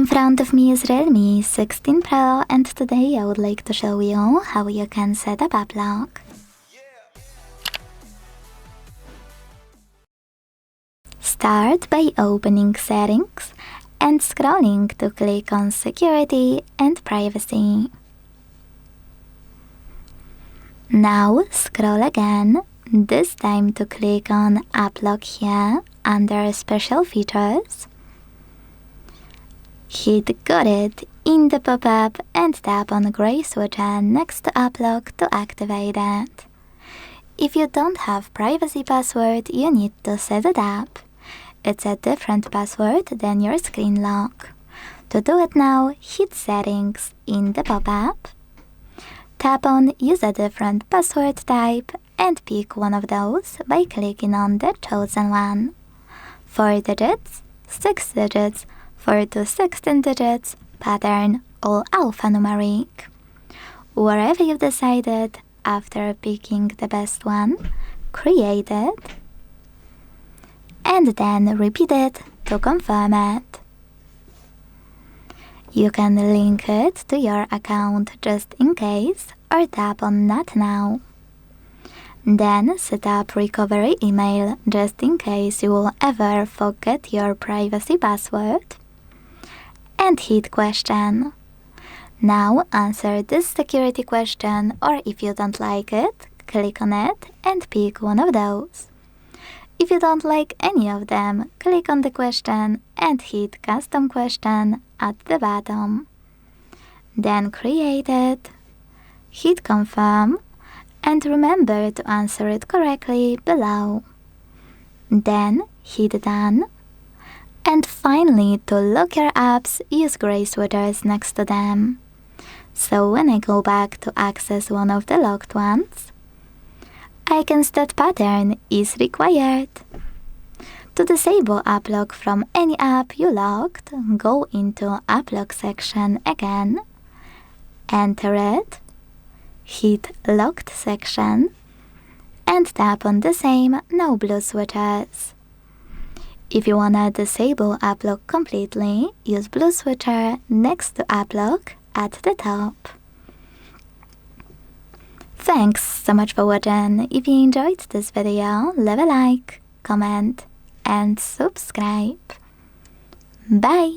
In front of me is Realme 16 Pro, and today I would like to show you how you can set up AppLock. Start by opening Settings and scrolling to click on Security and Privacy. Now scroll again, this time to click on AppLock here under Special Features. Hit Got It in the pop-up and tap on the gray switcher next to AppLock to activate it. If you don't have privacy password, you need to set it up. It's a different password than your screen lock. To do it now, hit Settings in the pop-up. Tap on Use a different password type and pick one of those by clicking on the chosen one. 4 digits, 6 digits, 4 to 16 digits, pattern, all alphanumeric. Wherever you've decided, after picking the best one, create it, and then repeat it to confirm it. You can link it to your account just in case, or tap on Not Now. Then set up recovery email just in case you will ever forget your privacy password. And hit Question. Now answer this security question, or if you don't like it, click on it and pick one of those. If you don't like any of them, click on the question and hit Custom Question at the bottom. Then create it, hit Confirm, and remember to answer it correctly below. Then hit Done. And finally, to lock your apps, use gray switchers next to them. So when I go back to access one of the locked ones, I can set pattern is required. To disable AppLock from any app you locked, go into AppLock section again, enter it, hit Locked section, and tap on the same No Blue switches. If you wanna disable AppLock completely, use blue switcher next to AppLock at the top. Thanks so much for watching. If you enjoyed this video, leave a like, comment, and subscribe. Bye!